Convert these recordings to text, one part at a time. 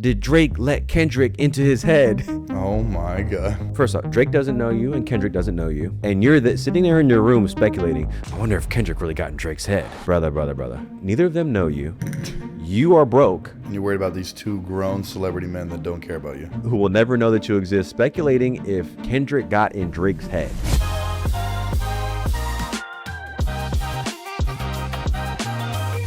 did Drake let Kendrick into his head? Oh my God. First off, Drake doesn't know you and Kendrick doesn't know you. And you're sitting there in your room speculating, I wonder if Kendrick really got in Drake's head. Brother. Neither of them know you. You are broke. And you're worried about these two grown celebrity men that don't care about you. Who will never know that you exist, speculating if Kendrick got in Drake's head.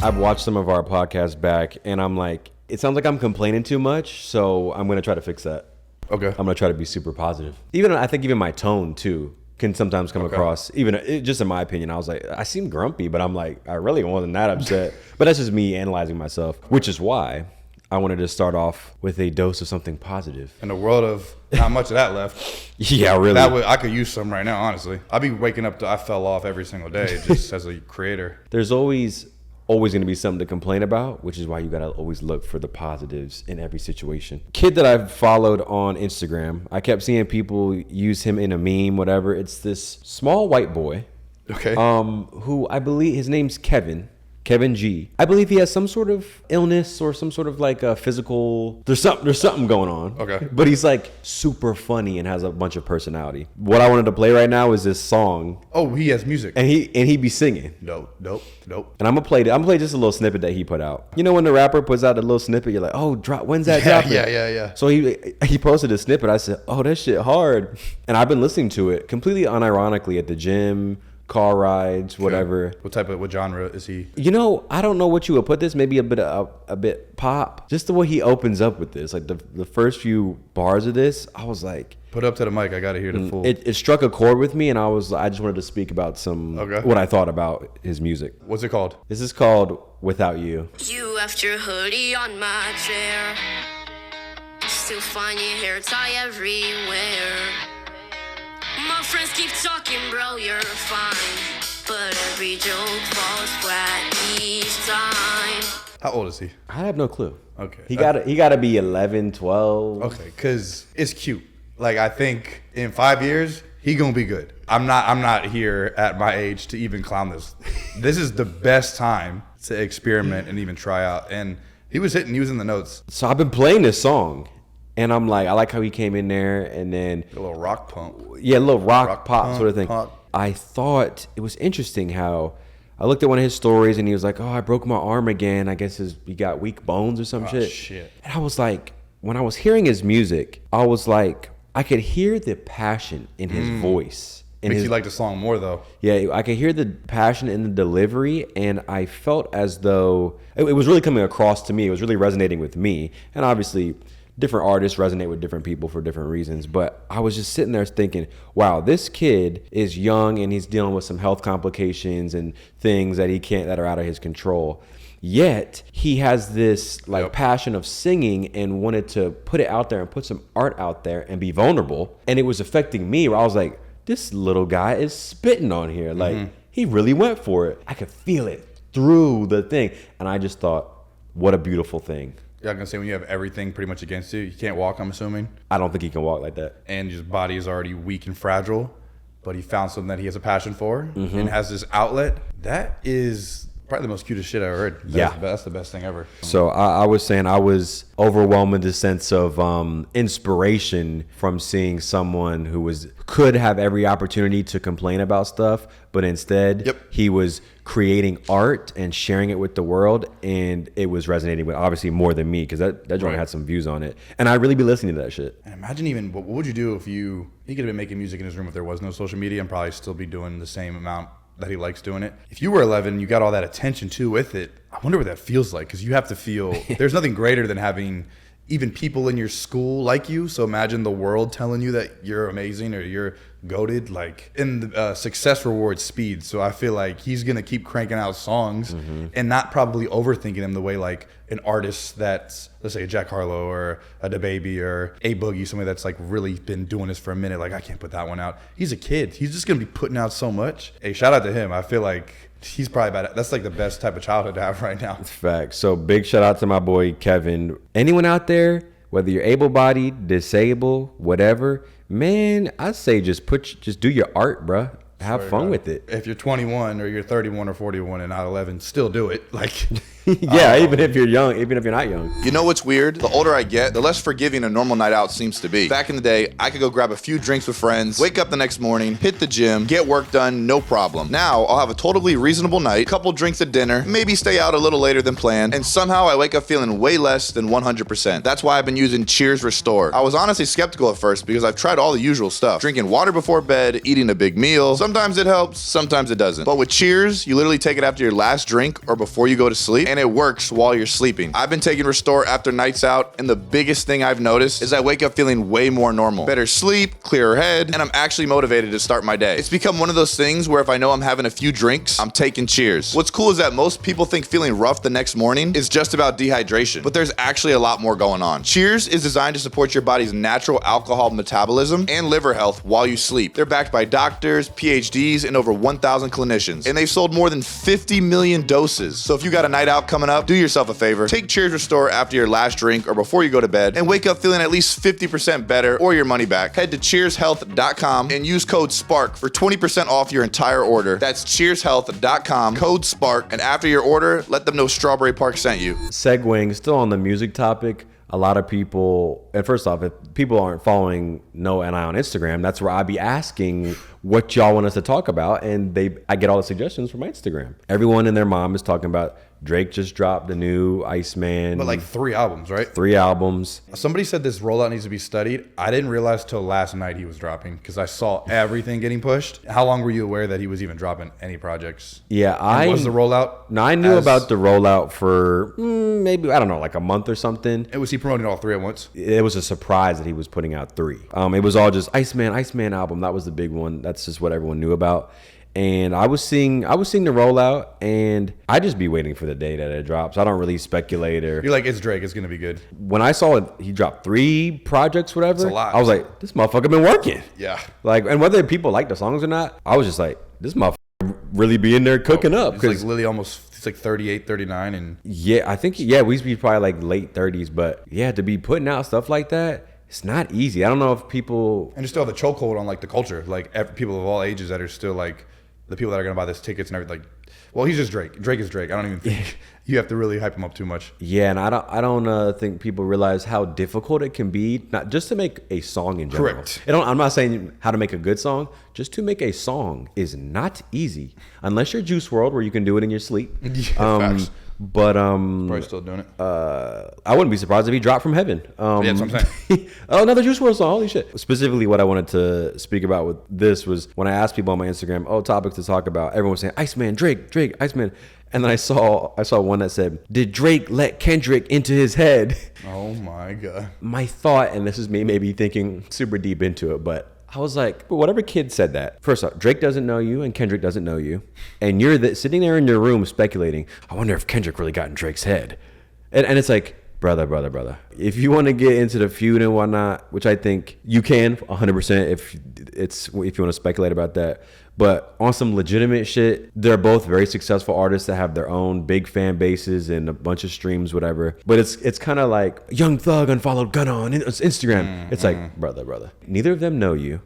I've watched some of our podcasts back and I'm like, it sounds like I'm complaining too much, so I'm going to try to fix that. Okay. I'm going to try to be super positive. I think even my tone too can sometimes come across, just in my opinion, I was like, I seem grumpy, but I'm like, I really wasn't that upset. But that's just me analyzing myself, which is why I wanted to start off with a dose of something positive. In a world of not much of that left. Yeah, really. I could use some right now, honestly. I'd be waking up I fell off every single day just as a creator. There's always going to be something to complain about, which is why you got to always look for the positives in every situation. Kid that I've followed on Instagram, I kept seeing people use him in a meme, whatever. It's this small white boy. Okay. Who I believe his name's Kevin G. I believe he has some sort of illness or some sort of like a physical. There's something going on. Okay. But he's like super funny and has a bunch of personality. What I wanted to play right now is this song. Oh, he has music. And he be singing. Nope. And I'm gonna play just a little snippet that he put out. You know when the rapper puts out a little snippet, you're like, oh, when's that dropping? Yeah. So he posted a snippet. I said, oh, that shit hard. And I've been listening to it completely unironically at the gym, car rides, whatever. What genre is he? I don't know what you would put this. Maybe a bit pop. Just the way he opens up with this, like the first few bars of this, I was like, put up to the mic. I gotta hear the full. It struck a chord with me, and I just wanted to speak about what I thought about his music. What's it called? This is called "Without You." You left your hoodie on my chair. Still find your hair tie everywhere. My friends keep talking, bro, you're fine. But every joke falls flat each time. How old is he? I have no clue. Okay. He gotta be 11, 12. Okay, because it's cute. Like, I think in 5 years, he gonna be good. I'm not here at my age to even clown this. This is the best time to experiment and even try out. And he was in the notes. So I've been playing this song. And I'm like, I like how he came in there and then a little rock pump. Yeah, a little rock pop pump, sort of thing. Pump. I thought it was interesting how I looked at one of his stories and he was like, oh, I broke my arm again. I guess he got weak bones or some shit. And I was like, when I was hearing his music, I was like, I could hear the passion in his voice. Makes you like the song more though. Yeah, I could hear the passion in the delivery, and I felt as though it was really coming across to me. It was really resonating with me. And obviously, different artists resonate with different people for different reasons. But I was just sitting there thinking, wow, this kid is young and he's dealing with some health complications and things that that are out of his control. Yet he has this passion of singing and wanted to put it out there and put some art out there and be vulnerable. And it was affecting me where I was like, this little guy is spitting on here. Like, he really went for it. I could feel it through the thing. And I just thought, what a beautiful thing. Yeah, I'm gonna say when you have everything pretty much against you can't walk, I'm assuming. I don't think he can walk like that. And his body is already weak and fragile, but he found something that he has a passion for and has this outlet. That is probably the most cutest shit I ever heard. That's the best thing ever. So I was saying I was overwhelmed with the sense of inspiration from seeing someone who could have every opportunity to complain about stuff, but instead he was creating art and sharing it with the world, and it was resonating with obviously more than me because that joint had some views on it, and I'd really be listening to that shit. And imagine even what would you do if he could have been making music in his room if there was no social media and probably still be doing the same amount that he likes doing it. If you were 11, you got all that attention too with it. I wonder what that feels like, because you have to feel there's nothing greater than having even people in your school like you. So imagine the world telling you that you're amazing or you're goated. Like, in the success rewards speed. So I feel like he's gonna keep cranking out songs and not probably overthinking them the way like an artist that's, let's say, a Jack Harlow or a DaBaby or a Boogie, somebody that's like really been doing this for a minute. Like, I can't put that one out. He's a kid. He's just gonna be putting out so much. Hey, shout out to him. I feel like he's probably that's like the best type of childhood to have right now. Facts. So big shout out to my boy Kevin. Anyone out there, whether you're able-bodied, disabled, whatever, man, I say just do your art, bruh. Have fun with it. If you're 21 or you're 31 or 41 and not 11, still do it. Like, Yeah, even if you're young, even if you're not young. You know what's weird? The older I get, the less forgiving a normal night out seems to be. Back in the day, I could go grab a few drinks with friends, wake up the next morning, hit the gym, get work done, no problem. Now, I'll have a totally reasonable night, couple drinks at dinner, maybe stay out a little later than planned, and somehow I wake up feeling way less than 100%. That's why I've been using Cheers Restore. I was honestly skeptical at first because I've tried all the usual stuff. Drinking water before bed, eating a big meal. Sometimes it helps, sometimes it doesn't. But with Cheers, you literally take it after your last drink or before you go to sleep, and it works while you're sleeping. I've been taking Restore after nights out, and the biggest thing I've noticed is I wake up feeling way more normal. Better sleep, clearer head, and I'm actually motivated to start my day. It's become one of those things where if I know I'm having a few drinks, I'm taking Cheers. What's cool is that most people think feeling rough the next morning is just about dehydration, but there's actually a lot more going on. Cheers is designed to support your body's natural alcohol metabolism and liver health while you sleep. They're backed by doctors, PhDs, and over 1,000 clinicians, and they've sold more than 50 million doses. So if you got a night out coming up, do yourself a favor. Take Cheers Restore after your last drink or before you go to bed and wake up feeling at least 50% better or your money back. Head to cheershealth.com and use code SPARK for 20% off your entire order. That's cheershealth.com, code SPARK, and after your order, let them know Strawberry Park sent you. Segueing, still on the music topic, a lot of people, and first off, if people aren't following Noah and I on Instagram, that's where I be asking what y'all want us to talk about, and I get all the suggestions from my Instagram. Everyone and their mom is talking about Drake just dropped the new Iceman. But like 3 albums, right? 3 albums. Somebody said this rollout needs to be studied. I didn't realize till last night he was dropping because I saw everything getting pushed. How long were you aware that he was even dropping any projects? Yeah, And was the rollout? No, I knew about the rollout for maybe, I don't know, like a month or something. Was he promoting all 3 at once? It was a surprise that he was putting out 3. It was all just Iceman album. That was the big one. That's just what everyone knew about. And I was seeing the rollout, and I just be waiting for the day that it drops. I don't really speculate or. You're like, it's Drake. It's gonna be good. When I saw it, he dropped 3 projects, whatever. That's a lot. I was like, this motherfucker been working. Yeah. Like, and whether people like the songs or not, I was just like, this motherfucker really be in there cooking up. It's like Lily it's like 38, 39, and yeah, I think we used to be probably like late 30s, but yeah, to be putting out stuff like that. It's not easy. I don't know if people. And there's still the chokehold on like the culture, like people of all ages that are still like. The people that are going to buy this tickets and everything, like, well, he's just Drake. Drake is Drake. I don't even think you have to really hype him up too much. Yeah, and I don't think people realize how difficult it can be, not just to make a song in general. Correct. I'm not saying how to make a good song. Just to make a song is not easy, unless you're Juice WRLD, where you can do it in your sleep. Facts. But Probably still doing it. I wouldn't be surprised if he dropped from heaven. Yeah, that's what I'm saying. Oh, another Juice WRLD song. Holy shit. Specifically, what I wanted to speak about with this was when I asked people on my Instagram, topics to talk about, everyone was saying, Iceman, Drake, Iceman. And then I saw one that said, did Drake let Kendrick into his head? Oh my God. My thought, and this is me maybe thinking super deep into it, but I was like, but whatever kid said that. First off, Drake doesn't know you and Kendrick doesn't know you. And you're sitting there in your room speculating, I wonder if Kendrick really got in Drake's head. And it's like, brother. If you want to get into the feud and whatnot, which I think you can 100% if you want to speculate about that. But on some legitimate shit, they're both very successful artists that have their own big fan bases and a bunch of streams, whatever. But it's kind of like Young Thug unfollowed Gunna on Instagram. It's like, brother. Neither of them know you.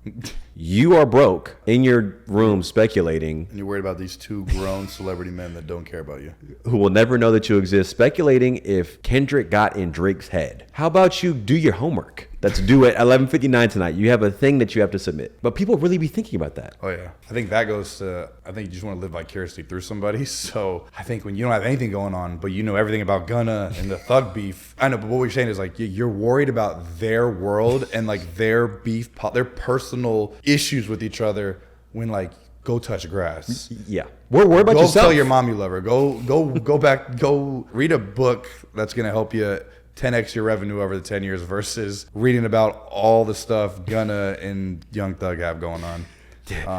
You are broke in your room speculating. And you're worried about these 2 grown celebrity men that don't care about you. Who will never know that you exist, speculating if Kendrick got in Drake's head. How about you do your homework? That's due at 11:59 tonight. You have a thing that you have to submit. But people really be thinking about that. Oh, yeah. I think that goes to, I think you just want to live vicariously through somebody. So I think when you don't have anything going on, but you know everything about Gunna and the Thug beef, I know, but what you're saying is like, you're worried about their world and like their beef, their personal issues with each other when like, go touch grass. Yeah. Worry about yourself. Go tell your mom you love her. Go back, go read a book that's going to help you 10x your revenue over the 10 years versus reading about all the stuff Gunna and Young Thug have going on.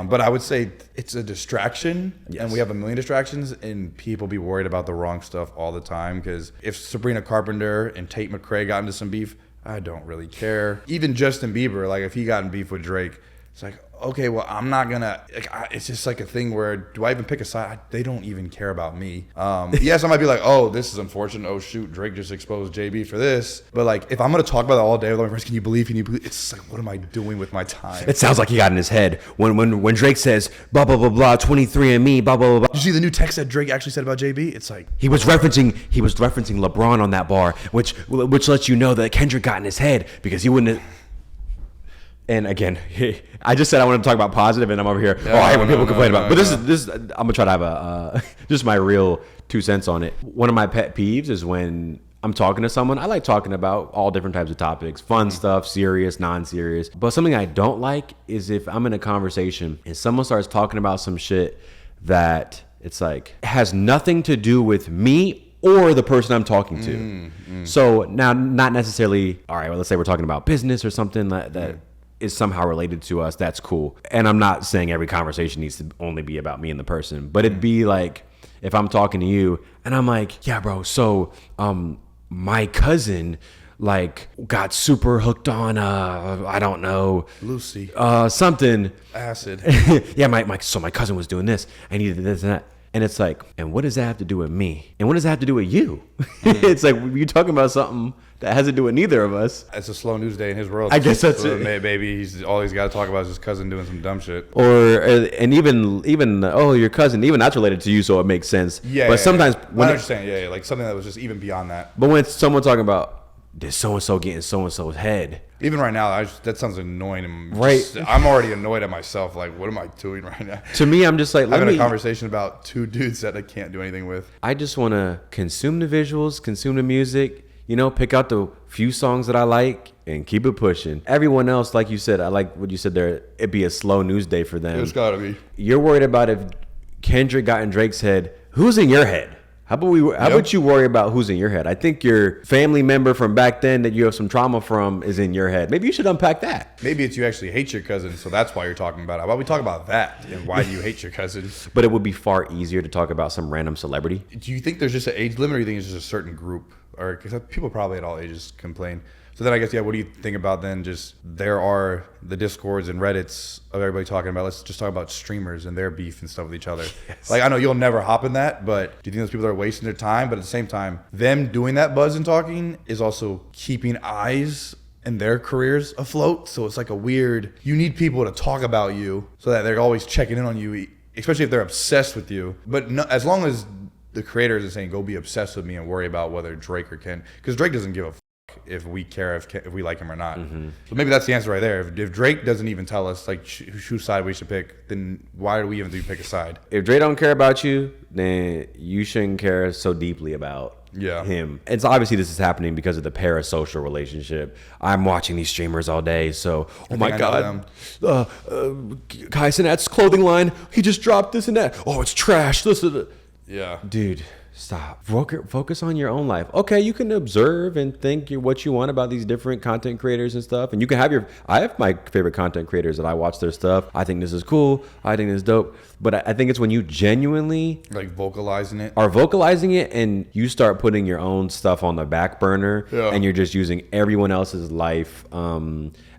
But I would say it's a distraction, and we have a million distractions, and people be worried about the wrong stuff all the time. Because if Sabrina Carpenter and Tate McRae got into some beef, I don't really care. Even Justin Bieber, like if he got in beef with Drake, It's like, okay, well, I'm not gonna. It's just like a thing where, do I even pick a side? They don't even care about me. Yes, I might be like, oh, this is unfortunate. Oh shoot, Drake just exposed JB for this. But like, if I'm gonna talk about it all day with my friends, can you believe? It's like, what am I doing with my time? It sounds like he got in his head when Drake says blah blah blah blah 23andMe blah blah blah blah. Did you see the new text that Drake actually said about JB? It's like He was referencing LeBron on that bar, which lets you know that Kendrick got in his head because he wouldn't have. And again, I just said I wanted to talk about positive, and I'm over here. I hate when people complain about. But this is I'm gonna try to have a just my real 2 cents on it. One of my pet peeves is when I'm talking to someone. I like talking about all different types of topics, fun stuff, serious, non-serious. But something I don't like is if I'm in a conversation and someone starts talking about some shit that it's like has nothing to do with me or the person I'm talking to. So now, not necessarily. All right, well, let's say we're talking about business or something that is somehow related to us. That's cool. And I'm not saying every conversation needs to only be about me and the person, but it'd be like if I'm talking to you and I'm like, yeah, bro. So, my cousin like got super hooked on I don't know, Lucy, something acid. yeah, my cousin was doing this and he did this and that. And it's like, and what does that have to do with me? And what does that have to do with you? It's like you're talking about something that has to do with neither of us. It's a slow news day in his world. I guess that's so it. Maybe he's all he's got to talk about is his cousin doing some dumb shit. Or and even oh, your cousin, even that's related to you, so it makes sense. Yeah. But sometimes when I understand, yeah, like something that was just even beyond that. But when someone talking about did so and so get in so and so's head? Even right now, that sounds annoying. Right. I'm already annoyed at myself. Like, what am I doing right now? To me, I'm just like having a conversation about two dudes that I can't do anything with. I just want to consume the visuals, consume the music. You know, pick out the few songs that I like and keep it pushing. Everyone else, like you said, I like what you said there. It'd be a slow news day for them. It's gotta be. You're worried about if Kendrick got in Drake's head. Who's in your head? How about you worry about who's in your head? I think your family member from back then that you have some trauma from is in your head. Maybe you should unpack that. Maybe it's you actually hate your cousin, so that's why you're talking about it. How about we talk about that and why do you hate your cousin? But it would be far easier to talk about some random celebrity. Do you think there's just an age limit, or do you think it's just a certain group? Or because people probably at all ages complain. So then I guess, yeah, what do you think about then just there are the Discords and Reddits of everybody talking about, let's just talk about streamers and their beef and stuff with each other. Yes. Like, I know you'll never hop in that, but do you think those people are wasting their time? But at the same time, them doing that buzz and talking is also keeping eyes and their careers afloat. So it's like a weird, you need people to talk about you so that they're always checking in on you, especially if they're obsessed with you. But no, as long as the creator isn't saying, go be obsessed with me and worry about whether Drake or Ken, because Drake doesn't give a if we care if we like him or not. So maybe that's the answer right there. If Drake doesn't even tell us like whose side we should pick, then why do we even pick a side? If Drake don't care about you, then you shouldn't care so deeply about him. It's obviously this is happening because of the parasocial relationship. I'm watching these streamers all day, so oh my god, Kai Cenat's clothing line, he just dropped this and that. Oh, it's trash. Listen, yeah, dude. Stop. Focus on your own life. Okay, you can observe and think what you want about these different content creators and stuff. And you can have I have my favorite content creators that I watch their stuff. I think this is cool. I think this is dope. But I think it's when you genuinely like vocalizing it and you start putting your own stuff on the back burner and you're just using everyone else's life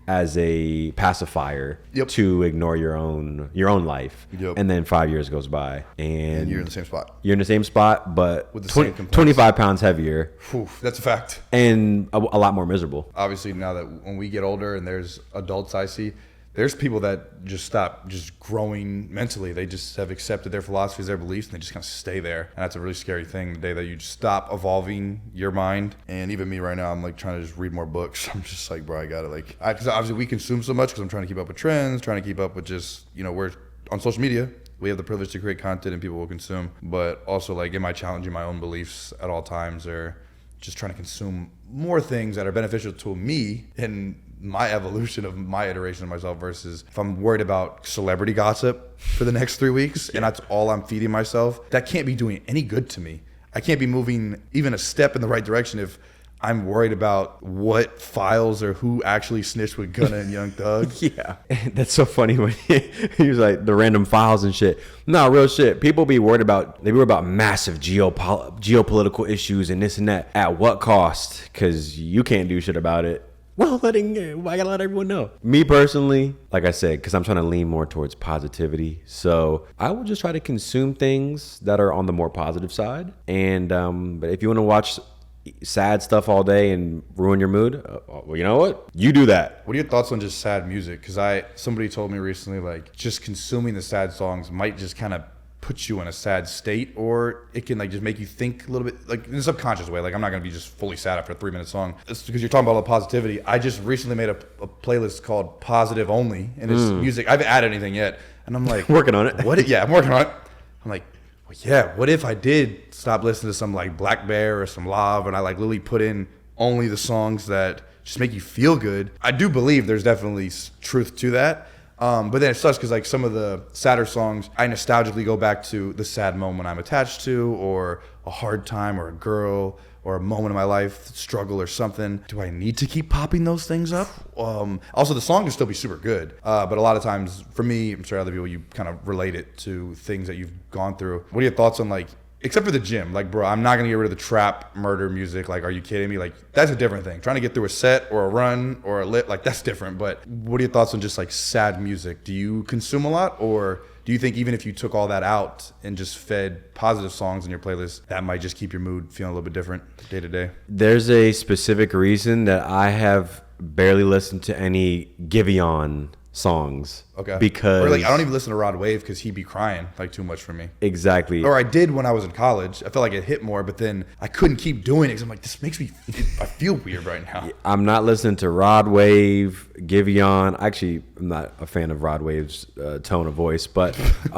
as a pacifier to ignore your own life. And then 5 years goes by and you're in the same spot. You're in the same spot, but with the same 25 pounds heavier. Oof, that's a fact. And a lot more miserable. Obviously, now that when we get older and there's adults I see, there's people that just stop just growing mentally. They just have accepted their philosophies, their beliefs, and they just kind of stay there. And that's a really scary thing, the day that you just stop evolving your mind. And even me right now, I'm like trying to just read more books. I'm just like, bro, I got to because obviously we consume so much because I'm trying to keep up with trends, trying to keep up with just, we're on social media. We have the privilege to create content and people will consume. But also, like, am I challenging my own beliefs at all times or just trying to consume more things that are beneficial to me and my evolution of my iteration of myself versus if I'm worried about celebrity gossip for the next 3 weeks and that's all I'm feeding myself, that can't be doing any good to me. I can't be moving even a step in the right direction if I'm worried about what files or who actually snitched with Gunna and Young Thug. Yeah. That's so funny when he was like the random files and shit. No, real shit. People be worried about massive geopolitical issues and this and that. At what cost? Because you can't do shit about it. Well, I gotta let everyone know. Me personally, like I said, because I'm trying to lean more towards positivity. So I will just try to consume things that are on the more positive side. And but if you want to watch sad stuff all day and ruin your mood, well, you know what? You do that. What are your thoughts on just sad music? Because somebody told me recently, like, just consuming the sad songs might just kind of put you in a sad state, or it can like just make you think a little bit, like in a subconscious way. Like, I'm not gonna be just fully sad after a 3-minute song. It's because you're talking about all the positivity. I just recently made a playlist called Positive Only, and it's music. I haven't added anything yet, and I'm like Working on it. Yeah, I'm working on it. I'm like, well, yeah, what if I did stop listening to some like Black Bear or some Love, and I like literally put in only the songs that just make you feel good? I do believe there's definitely truth to that. But then it sucks because like some of the sadder songs, I nostalgically go back to the sad moment I'm attached to, or a hard time, or a girl, or a moment in my life, struggle or something. Do I need to keep popping those things up? Also, the song can still be super good. But a lot of times, for me, I'm sure other people, you kind of relate it to things that you've gone through. What are your thoughts on like, except for the gym, like, bro, I'm not gonna get rid of the trap murder music. Like, are you kidding me? Like, that's a different thing. Trying to get through a set or a run or a lit, like, that's different. But what are your thoughts on just like sad music? Do you consume a lot, or do you think even if you took all that out and just fed positive songs in your playlist, that might just keep your mood feeling a little bit different day to day? There's a specific reason that I have barely listened to any Giveon songs. Okay. Because or like I don't even listen to Rod Wave because he'd be crying like too much for me. Exactly. Or I did when I was in college. I felt like it hit more, but then I couldn't keep doing it because I'm like, this makes me, I feel weird right now. I'm not listening to Rod Wave, Giveon. Actually, I'm not a fan of Rod Wave's tone of voice, but It's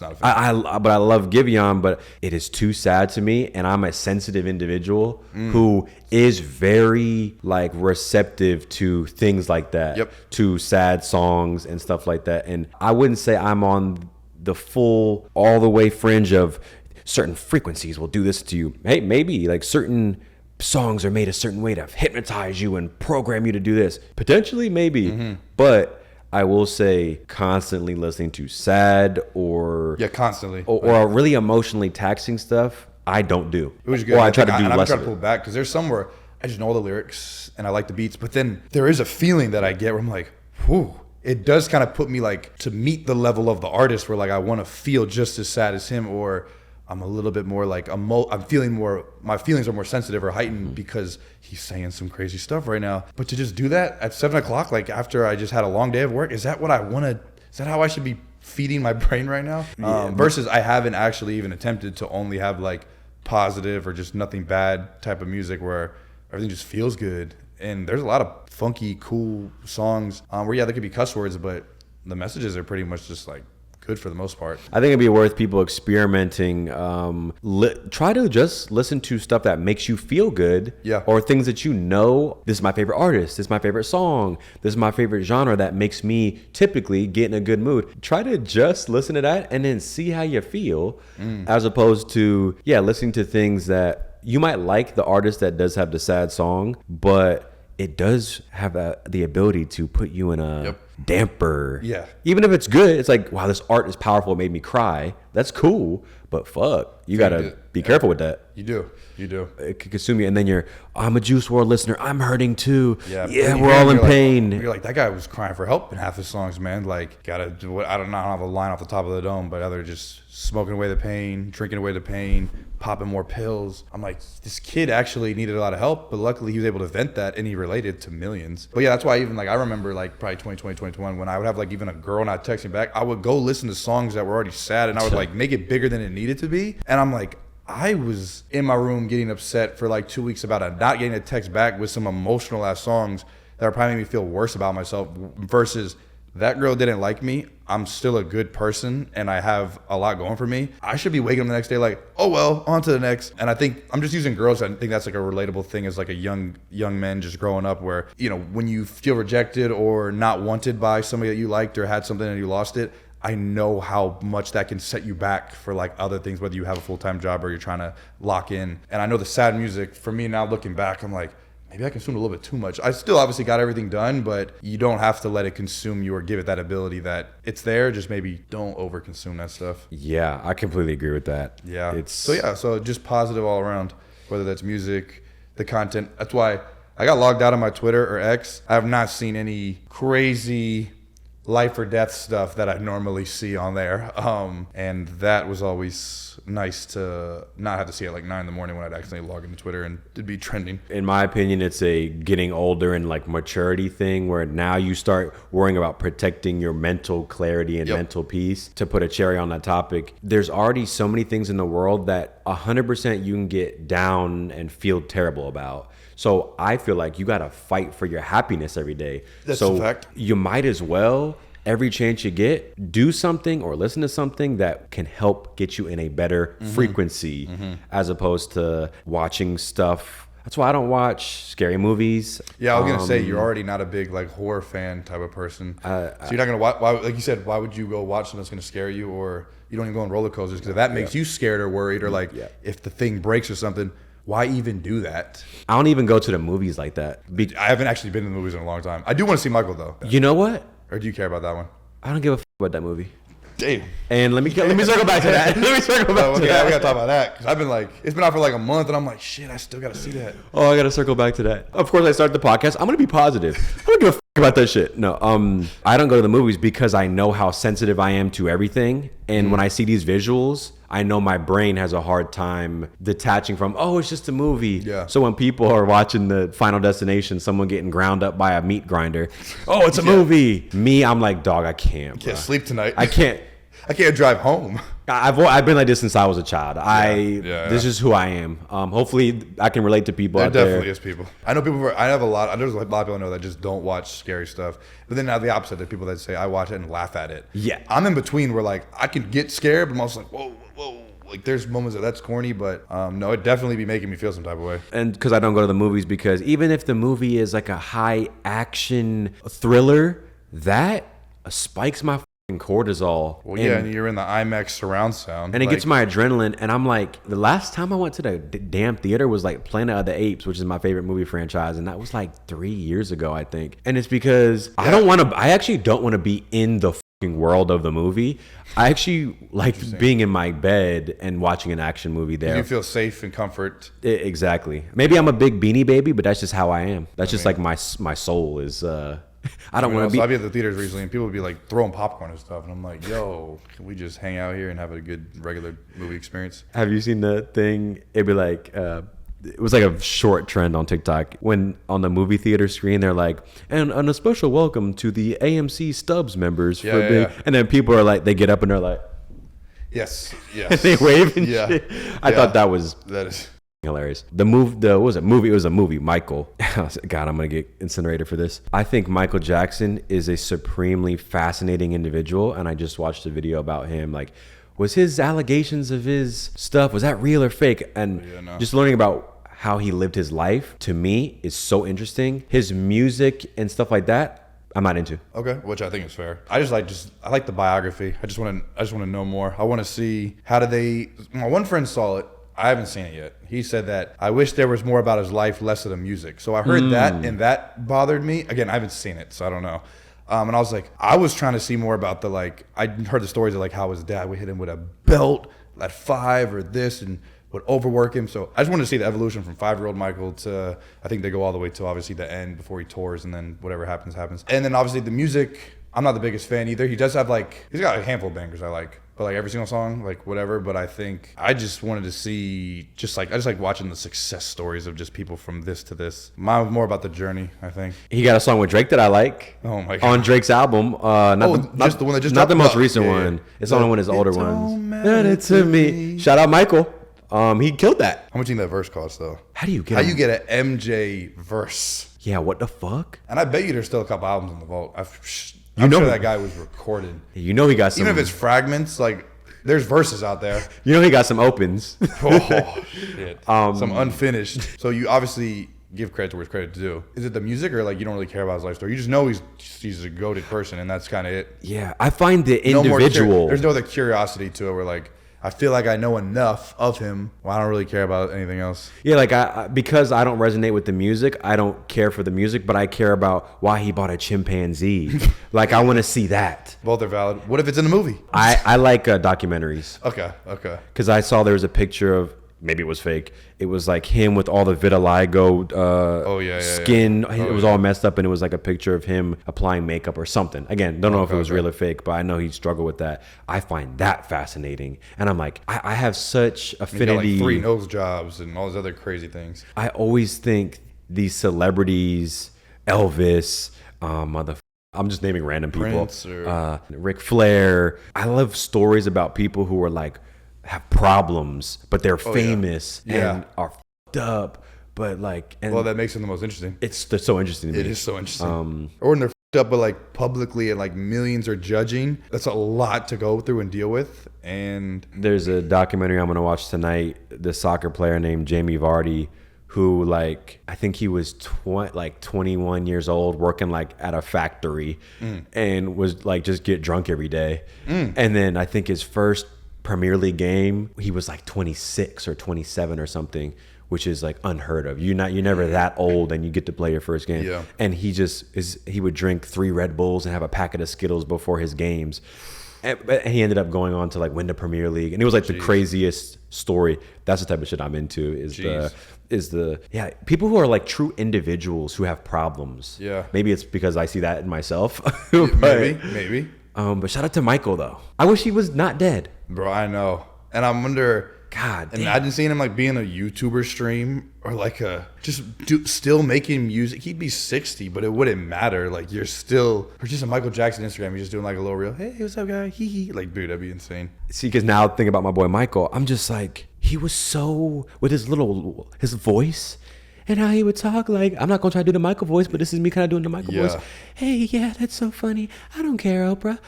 not a fan. but I love Giveon. But it is too sad to me, and I'm a sensitive individual who is very like receptive to things like that, Yep. to sad songs and stuff like that. And I wouldn't say I'm on the full, all the way fringe of certain frequencies will do this to you. Hey, maybe like certain songs are made a certain way to hypnotize you and program you to do this. Potentially, maybe. But I will say constantly listening to sad or Constantly. or really emotionally taxing stuff, I don't do. It was good. Or I try to do and I'm less trying of to pull it. back because there's some where I just know all the lyrics and I like the beats, but then there is a feeling that I get where I'm like, whew. It does kind of put me like to meet the level of the artist where like I want to feel just as sad as him, or I'm a little bit more like I'm feeling more, my feelings are more sensitive or heightened because he's saying some crazy stuff right now. But to just do that at 7:00, like after I just had a long day of work, is that what I want to? Is that how I should be feeding my brain right now? Versus I haven't actually even attempted to only have like positive or just nothing bad type of music where everything just feels good. And there's a lot of funky, cool songs where, yeah, there could be cuss words, but the messages are pretty much just like good for the most part. I think it'd be worth people experimenting. Try to just listen to stuff that makes you feel good. Yeah. Or things that you know, this is my favorite artist, this is my favorite song, this is my favorite genre that makes me typically get in a good mood. Try to just listen to that and then see how you feel, as opposed to, listening to things that you might like the artist that does have the sad song, but it does have the ability to put you in a damper. Yeah. Even if it's good, it's like, wow, this art is powerful. It made me cry. That's cool. But fuck, you got to be careful with that. You do. It could consume you. And then I'm a Juice WRLD listener. I'm hurting too. Yeah, We're all in pain. You're like, that guy was crying for help in half his songs, man. Like, gotta do what, I don't have a line off the top of the dome, but either just smoking away the pain, drinking away the pain, popping more pills. I'm like, this kid actually needed a lot of help, but luckily he was able to vent that and he related to millions. But yeah, that's why even like I remember like probably 2020, 2021 when I would have like even a girl not texting back, I would go listen to songs that were already sad and I would like make it bigger than it needed to be. And I'm like, I was in my room getting upset for like 2 weeks about not getting a text back with some emotional ass songs that were probably making me feel worse about myself versus that girl didn't like me. I'm still a good person and I have a lot going for me. I should be waking up the next day like, oh well, on to the next. And I think I'm just using girls. I think that's like a relatable thing as like a young men just growing up where, you know, when you feel rejected or not wanted by somebody that you liked or had something and you lost it, I know how much that can set you back for like other things, whether you have a full-time job or you're trying to lock in. And I know the sad music for me now looking back, I'm like, maybe I consumed a little bit too much. I still obviously got everything done, but you don't have to let it consume you or give it that ability that it's there. Just maybe don't overconsume that stuff. Yeah, I completely agree with that. Yeah. So just positive all around, whether that's music, the content. That's why I got logged out of my Twitter or X. I have not seen any crazy life or death stuff that I normally see on there. And that was always nice to not have to see it at like 9 in the morning when I'd accidentally log into Twitter and it'd be trending. In my opinion, it's a getting older and like maturity thing where now you start worrying about protecting your mental clarity and mental peace. To put a cherry on that topic, there's already so many things in the world that 100% you can get down and feel terrible about. So I feel like you got to fight for your happiness every day. That's so a fact. You might as well, every chance you get, do something or listen to something that can help get you in a better frequency as opposed to watching stuff. That's why I don't watch scary movies. Yeah, I was gonna say you're already not a big like horror fan type of person. So you're not gonna watch. Why, like you said, why would you go watch something that's gonna scare you, or you don't even go on roller coasters? Because if that makes you scared or worried, or like if the thing breaks or something, why even do that? I don't even go to the movies like that. I haven't actually been in the movies in a long time. I do want to see Michael though. You know what? Or do you care about that one? I don't give a about that movie. Damn. And let me circle back to that. Let me circle back to We that. gotta talk about that because I've been like, it's been out for like a month, and I'm like, shit, I still gotta see that. Oh, I gotta circle back to that. Of course, I start the podcast. I'm gonna be positive. I don't give a about that shit. No, I don't go to the movies because I know how sensitive I am to everything, and when I see these visuals, I know my brain has a hard time detaching from, oh, it's just a movie. Yeah. So when people are watching the Final Destination, someone getting ground up by a meat grinder, oh, it's a movie. Me, I'm like, dog, I can't. Can't sleep tonight. I can't. I can't drive home. I've been like this since I was a child. Yeah. This is who I am. Hopefully, I can relate to people out There there. definitely is people. I know people. I have a lot. There's a lot of people I know that just don't watch scary stuff. But then now the opposite. There's people that say I watch it and laugh at it. Yeah. I'm in between where like I can get scared, but I'm also like whoa. Like there's moments that's corny, but no, it'd definitely be making me feel some type of way. And because I don't go to the movies, because even if the movie is like a high action thriller, that spikes my cortisol. Well, yeah, and you're in the IMAX surround sound, and it gets my adrenaline. And I'm like, the last time I went to the damn theater was like Planet of the Apes, which is my favorite movie franchise, and that was like 3 years ago, I think. And it's because I actually don't want to be in the world of the movie. I actually like being in my bed and watching an action movie there. You feel safe and comfort. Exactly. Maybe I'm a big Beanie Baby, but that's just how I am. That's just like my soul is. I don't want to be. I'll be at the theaters recently, and people would be like throwing popcorn and stuff, and I'm like, "Yo, can we just hang out here and have a good regular movie experience?" Have you seen the thing? It'd be like, it was like a short trend on TikTok when on the movie theater screen they're like, and a special welcome to the AMC Stubs members Yeah. and then people are like, they get up and they're like, Yes. they wave and shit. I thought that was hilarious. It was a movie. Michael. God, I'm gonna get incinerated for this. I think Michael Jackson is a supremely fascinating individual, and I just watched a video about him. Like, was his allegations of his stuff, was that real or fake? And just learning about how he lived his life, to me, is so interesting. His music and stuff like that, I'm not into. Okay, which I think is fair. I like the biography. I just want to know more. I want to see my one friend saw it. I haven't seen it yet. He said that I wish there was more about his life, less of the music. So I heard that, and that bothered me. Again, I haven't seen it, so I don't know. And I was like, I was trying to see more about I heard the stories of like how his dad would hit him with a belt at 5 or this and would overwork him. So I just wanted to see the evolution from 5-year-old Michael to, I think they go all the way to obviously the end before he tours, and then whatever happens. And then obviously the music, I'm not the biggest fan either. He does have he's got a handful of bangers I like. But like every single song, like whatever. But I think I just wanted to see, I just like watching the success stories of just people from this to this. Mine was more about the journey, I think. He got a song with Drake that I like. Oh my God. On Drake's album. the one that just not the dropped? most recent Yeah. one. It's on one of his older Don't ones. matter To me. Shout out Michael. He killed that. How much do you think that verse costs though? How do you get an MJ verse? Yeah, what the fuck? And I bet you there's still a couple albums in the vault. I'm sure that guy was recorded. You know he got some. Even if it's fragments, like there's verses out there. You know he got some opens. Oh shit. Some unfinished. So you obviously give credit to where credit's due. Is it the music, or like you don't really care about his life story? You just know he's a goated person, and that's kind of it. Yeah, I find the No more individual. there's no other curiosity to it. Where like I feel like I know enough of him. Well, I don't really care about anything else. Yeah, like because I don't resonate with the music, I don't care for the music, but I care about why he bought a chimpanzee. Like I want to see that. Both are valid. What if it's in the movie? I like documentaries. Okay. Because I saw there was a picture of maybe it was fake. It was like him with all the vitiligo skin. It was all messed up, and it was like a picture of him applying makeup or something. Again, don't know if it was real or fake, but I know he struggled with that. I find that fascinating, and I'm like, I have such affinity. He's got like 3 nose jobs and all those other crazy things. I always think these celebrities, Elvis, I'm just naming random people. Prince or Ric Flair. I love stories about people who are like have problems, but they're famous and are fucked up. But like, and well, that makes them the most interesting. They're so interesting to me. It is so interesting. Or when they're fucked up, but like publicly and like millions are judging. That's a lot to go through and deal with. And there's a documentary I'm gonna watch tonight. The soccer player named Jamie Vardy, who like I think he was 21 years old, working like at a factory, and was like just get drunk every day. And then I think his first Premier League game, he was like 26 or 27 or something, which is like unheard of. You're never that old and you get to play your first game. Yeah. And he would drink 3 Red Bulls and have a packet of Skittles before his games. And he ended up going on to like win the Premier League, and it was like the craziest story. That's the type of shit I'm into. Is the people who are like true individuals who have problems. Yeah, maybe it's because I see that in myself. maybe. But shout out to Michael though. I wish he was not dead. Bro, I know, and I wonder. God damn. Imagine seeing him like being a YouTuber stream or like still making music. He'd be 60, but it wouldn't matter. Like you're still, or just a Michael Jackson Instagram. You're just doing like a little reel. Hey, what's up, guy? Hee hee. Like, dude, that'd be insane. See, because now think about my boy Michael. I'm just like, he was so with his voice. And how he would talk like, I'm not gonna try to do the Michael voice, but this is me kind of doing the Michael voice. Hey, yeah, that's so funny. I don't care, Oprah.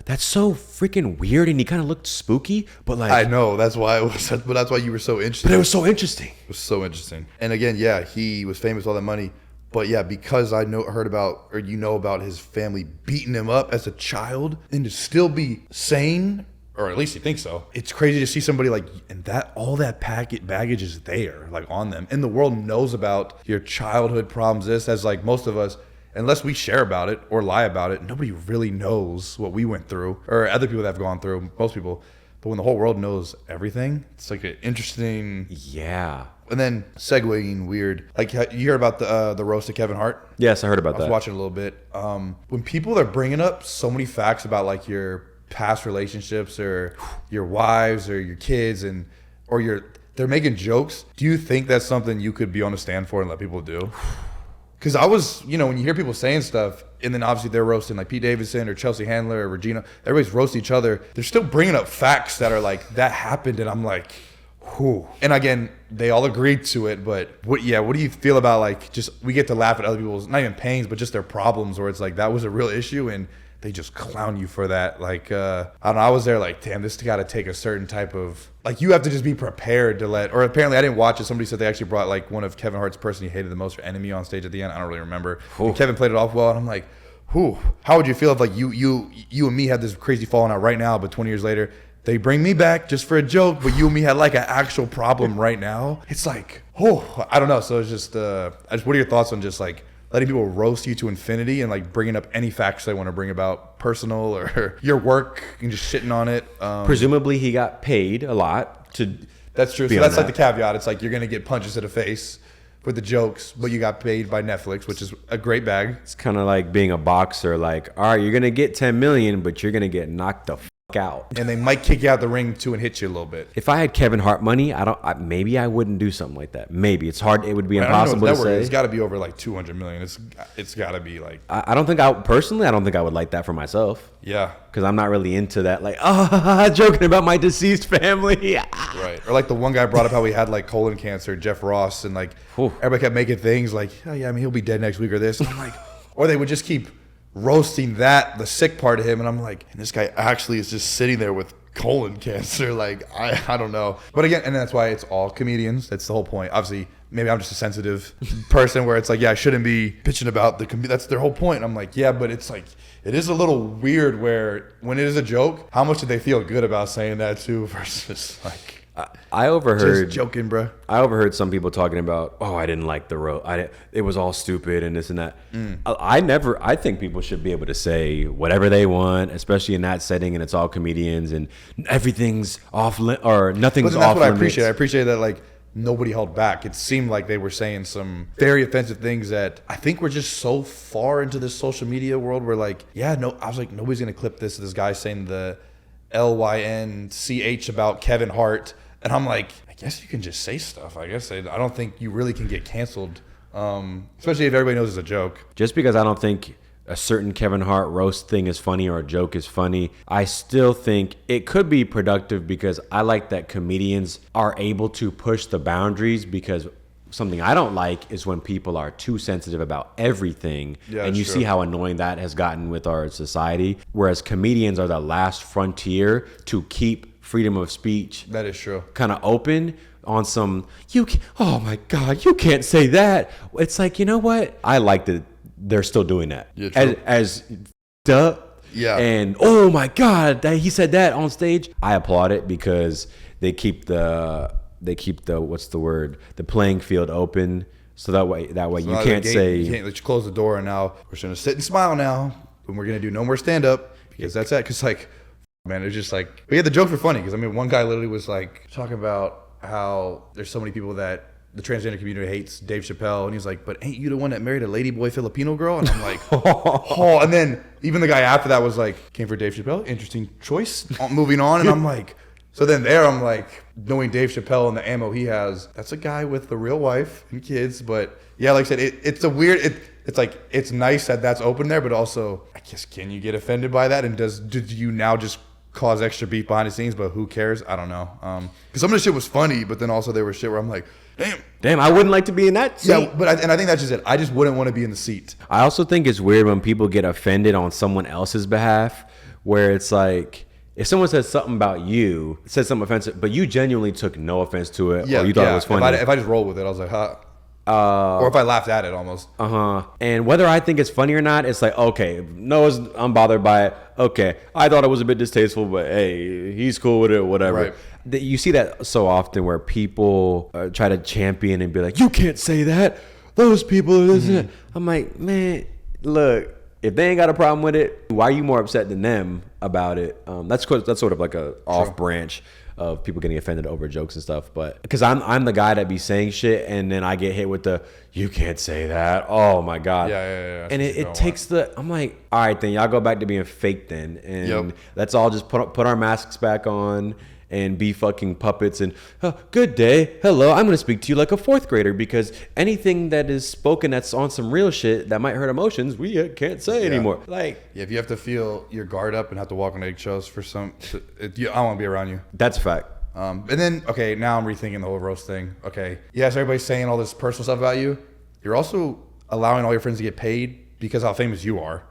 That's so freaking weird, and he kind of looked spooky. But like, I know that's why it was. But that's why you were so interested. But it was so interesting. It was so interesting. And again, he was famous with all that money. But yeah, because heard about about his family beating him up as a child, and to still be sane. Or at least you think so. It's crazy to see somebody like, and that all that baggage is there, like on them. And the world knows about your childhood problems. This, as like most of us, unless we share about it or lie about it, nobody really knows what we went through or other people that have gone through, most people. But when the whole world knows everything, it's like an interesting. Yeah. And then segueing weird, like you heard about the roast of Kevin Hart? Yes, I heard about that. I was watching a little bit. When people are bringing up so many facts about like your past relationships or your wives or your kids they're making jokes, do you think that's something you could be on a stand for and let people do? Because I was, when you hear people saying stuff and then obviously they're roasting like Pete Davidson or Chelsea Handler or Regina, everybody's roasting each other. They're still bringing up facts that are like, that happened, and I'm like, whew. And again, they all agreed to it, but what do you feel about like, just we get to laugh at other people's, not even pains, but just their problems, where it's like, that was a real issue and they just clown you for that. Like, I don't know. I was there like, damn, this got to take a certain type of, like, you have to just be prepared to or apparently I didn't watch it. Somebody said they actually brought like one of Kevin Hart's person he hated the most or enemy on stage at the end. I don't really remember. Kevin played it off well, and I'm like, whew, how would you feel if like you and me had this crazy falling out right now, but 20 years later, they bring me back just for a joke, but you and me had like an actual problem right now? It's like, I don't know. So it's just, what are your thoughts on just like, letting people roast you to infinity and like bringing up any facts they want to bring about personal or your work and just shitting on it? Presumably he got paid a lot to. That's true. So that's like the caveat. It's like you're going to get punches to the face with the jokes, but you got paid by Netflix, which is a great bag. It's kind of like being a boxer. Like, all right, you're going to get 10 million, but you're going to get knocked the fuck out. And they might kick you out the ring too and hit you a little bit. If I had Kevin Hart money, maybe I wouldn't do something like that. Maybe it's hard. It would be impossible to say. It's got to be over like 200 million. It's got to be like. I don't think I would like that for myself. Yeah. Because I'm not really into that. Like, joking about my deceased family. Right. Or like the one guy brought up how he had like colon cancer, Jeff Ross, and like everybody kept making things like, oh yeah, I mean he'll be dead next week or this. And I'm like, or they would just keep roasting the sick part of him, and I'm like, and this guy actually is just sitting there with colon cancer. Like, I don't know. But again, and that's why it's all comedians. That's the whole point. Obviously, maybe I'm just a sensitive person where it's like, yeah, I shouldn't be bitching about that's their whole point. And I'm like, yeah, but it's like, it is a little weird where when it is a joke, how much do they feel good about saying that too versus like, I overheard Just joking, bro. I overheard some people talking about, oh, I didn't like the roast. It was all stupid and this and that. I think people should be able to say whatever they want, especially in that setting, and it's all comedians and everything's or nothing's Listen, that's off what I limits. appreciate. I appreciate that, like, nobody held back. It seemed like they were saying some very offensive things that I think we're just so far into this social media world where, like, I was like, nobody's going to clip this guy saying the LYNCH about Kevin Hart. And I'm like, I guess you can just say stuff. I don't think you really can get canceled, especially if everybody knows it's a joke. Just because I don't think a certain Kevin Hart roast thing is funny or a joke is funny, I still think it could be productive because I like that comedians are able to push the boundaries, because something I don't like is when people are too sensitive about everything. Yeah, and you true. see how annoying that has gotten with our society, whereas comedians are the last frontier to keep freedom of speech That is true. kind of open on some, oh my God, you can't say that. It's like, you know what? I like that they're still doing that. Yeah, true. As duh. Yeah. And oh my God, that he said that on stage. I applaud it because they keep the what's the word? The playing field open. So that way you So can't say you can't let you close the door, and now we're just gonna sit and smile now, and we're gonna do no more stand up because that's it. Because, like, man, it's just like, but yeah, the jokes were funny because I mean, one guy literally was like talking about how there's so many people that the transgender community hates Dave Chappelle, and he's like, but ain't you the one that married a ladyboy Filipino girl? And I'm like, oh, and then even the guy after that was like, came for Dave Chappelle, interesting choice. Moving on, and I'm like, so then there I'm like, knowing Dave Chappelle and the ammo he has, that's a guy with a real wife and kids. But yeah, like I said, it's a weird, it's like, it's nice that that's open there, but also, I guess, can you get offended by that? And did you now just cause extra beef behind the scenes? But who cares? I don't know. Because some of the shit was funny, but then also there was shit where I'm like, damn, I wouldn't like to be in that seat. yeah. But I think that's just it. I just wouldn't want to be in the seat. I also think it's weird when people get offended on someone else's behalf, where it's like, if someone says something about you, says something offensive, but you genuinely took no offense to it, or you thought it was funny. If I just rolled with it, I was like, huh. Or if I laughed at it almost. And whether I think it's funny or not, it's like, okay, Noah's unbothered by it. Okay, I thought it was a bit distasteful, but hey, he's cool with it, whatever. Right. You see that so often where people try to champion and be like, you can't say that. Those people are this and that. I'm like, man, look, if they ain't got a problem with it, why are you more upset than them about it? That's sort of like a off branch of people getting offended over jokes and stuff. But because I'm the guy that be saying shit, and then I get hit with the, you can't say that. Oh my God. Yeah. And it takes I'm like, all right, then y'all go back to being fake then. And let's all just put our masks back on and be fucking puppets and, oh, good day, hello, I'm going to speak to you like a fourth grader, because anything that is spoken that's on some real shit that might hurt emotions, we can't say anymore. Like, if you have to feel your guard up and have to walk on eggshells for I don't want to be around you. that's a fact. And then, okay, now I'm rethinking the whole roast thing. Okay, yes, everybody's saying all this personal stuff about you. You're also allowing all your friends to get paid because of how famous you are.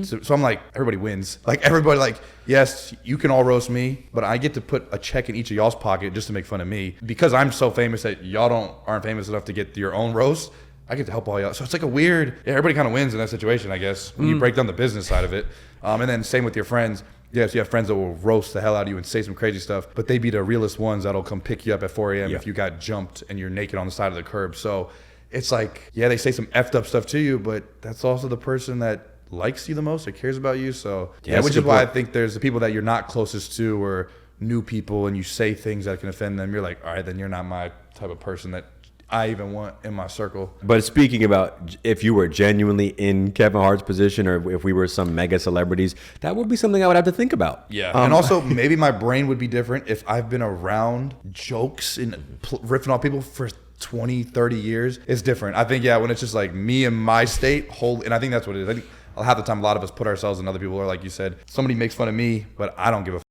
So I'm like, everybody wins. Like, everybody, like, yes, you can all roast me, but I get to put a check in each of y'all's pocket just to make fun of me because I'm so famous that y'all aren't famous enough to get your own roast. I get to help all y'all. So it's like a weird, everybody kind of wins in that situation, I guess, when you break down the business side of it. And then same with your friends. Yes, you have friends that will roast the hell out of you and say some crazy stuff, but they be the realest ones that'll come pick you up at 4 a.m. if you got jumped and you're naked on the side of the curb. So it's like, yeah, they say some effed up stuff to you, but that's also the person that likes you the most or cares about you. So yeah, which is why I think there's the people that you're not closest to or new people, and you say things that can offend them. You're like, all right, then you're not my type of person that I even want in my circle. But speaking about if you were genuinely in Kevin Hart's position, or if we were some mega celebrities, that would be something I would have to think about. Yeah. And also maybe my brain would be different if I've been around jokes and riffing on people for 20, 30 years. It's different. I think, yeah, when it's just like me and my state, and I think that's what it is. I think half the time a lot of us put ourselves in other people, or like you said, somebody makes fun of me, but I don't give a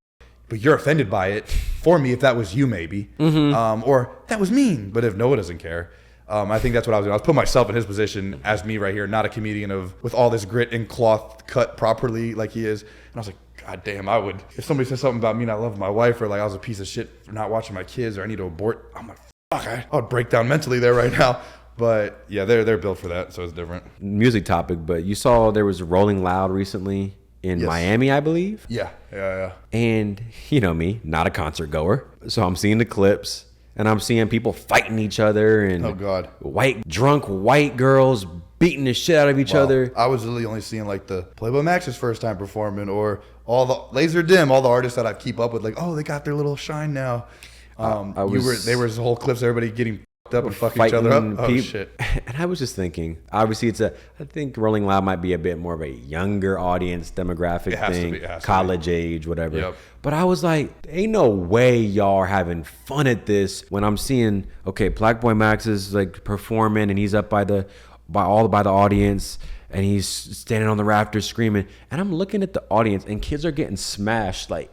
but you're offended by it for me if that was you maybe. Or that was mean, but if Noah doesn't care. I think that's what I was doing. I was putting myself in his position as me right here, not a comedian with all this grit and cloth cut properly like he is. And I was like, God damn, I would, if somebody said something about me not loving my wife, or like I was a piece of shit for not watching my kids, or I need to abort, I'm like, fuck, I would break down mentally there right now. But yeah, they're built for that, so it's different. Music topic, but you saw there was Rolling Loud recently in Yes. Miami, I believe. Yeah. And you know me, not a concert goer. So I'm seeing the clips and I'm seeing people fighting each other and Oh, God. drunk white girls beating the shit out of each Wow. other. I was really only seeing like the Playboy Max's first time performing, or all the Laser Dim, all the artists that I keep up with, like, oh, they got their little shine now. There was whole clips of everybody getting f***ed up and fucking each other up. Oh, shit. And I was just thinking, obviously I think Rolling Loud might be a bit more of a younger audience demographic It has to thing, be, it has to college age, whatever. Yep. But I was like, ain't no way y'all are having fun at this when I'm seeing, okay, Black Boy Max is like performing and he's up by the audience and he's standing on the rafters screaming. And I'm looking at the audience and kids are getting smashed like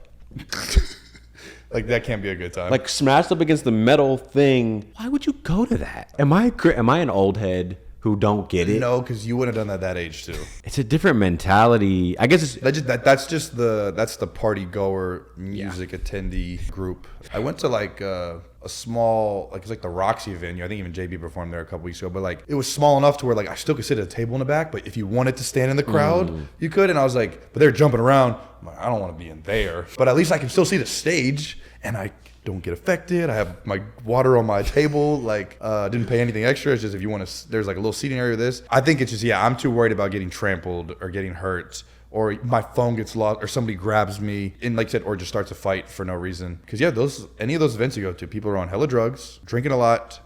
Like, that can't be a good time. like smashed up against the metal thing. Why would you go to that? Am I an old head who don't get it? no, because you wouldn't have done that at that age too. It's a different mentality. I guess it's That's the party goer music attendee group. I went to like a small, like, it's like the Roxy venue. I think even JB performed there a couple weeks ago, but like it was small enough to where like I still could sit at a table in the back, but if you wanted to stand in the crowd, you could. And I was like, but they're jumping around. I'm like, I don't want to be in there, but at least I can still see the stage and I don't get affected. I have my water on my table. Like, didn't pay anything extra. It's just if you want to, there's like a little seating area of this. I think it's just, I'm too worried about getting trampled or getting hurt, or my phone gets lost, or somebody grabs me, and like I said, or just starts a fight for no reason. Because any of those events you go to, people are on hella drugs, drinking a lot,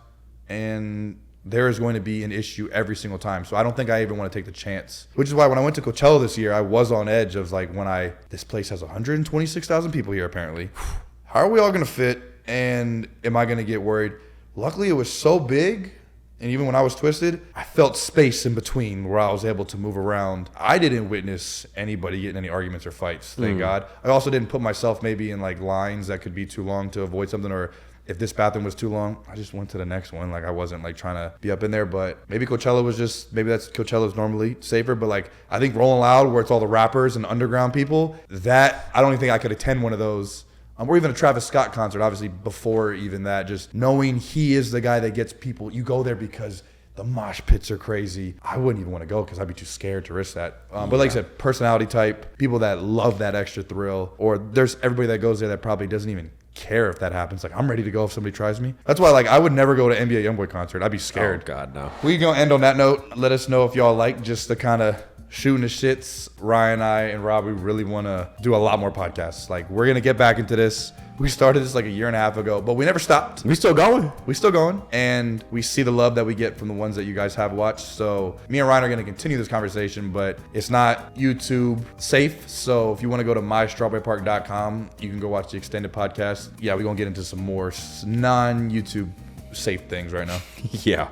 and there is going to be an issue every single time. So I don't think I even want to take the chance. Which is why when I went to Coachella this year, I was on edge of like, this place has 126,000 people here apparently. How are we all going to fit? And am I going to get worried? Luckily, it was so big. And even when I was twisted, I felt space in between where I was able to move around. I didn't witness anybody getting any arguments or fights, thank God. I also didn't put myself maybe in like lines that could be too long to avoid something, or if this bathroom was too long, I just went to the next one. Like, I wasn't like trying to be up in there, but maybe Coachella's normally safer. But like, I think Rolling Loud, where it's all the rappers and underground people, that I don't even think I could attend one of those. Or even a Travis Scott concert, obviously before even that, just knowing he is the guy that gets people, you go there because the mosh pits are crazy. I wouldn't even want to go because I'd be too scared to risk that. But like I said, personality type, people that love that extra thrill, or there's everybody that goes there that probably doesn't even care if that happens. Like, I'm ready to go if somebody tries me. That's why, like, I would never go to NBA Youngboy concert. I'd be scared. Oh God, no. We gonna end on that note. Let us know if y'all like just the kind of shooting the shits. Ryan, I, and Rob, we really want to do a lot more podcasts. Like, we're gonna get back into this. We started this like a year and a half ago, but we never stopped. We still going. And we see the love that we get from the ones that you guys have watched. So me and Ryan are going to continue this conversation, but it's not YouTube safe. So if you want to go to mystrawberrypark.com, you can go watch the extended podcast. Yeah, we're going to get into some more non-YouTube safe things right now. Yeah.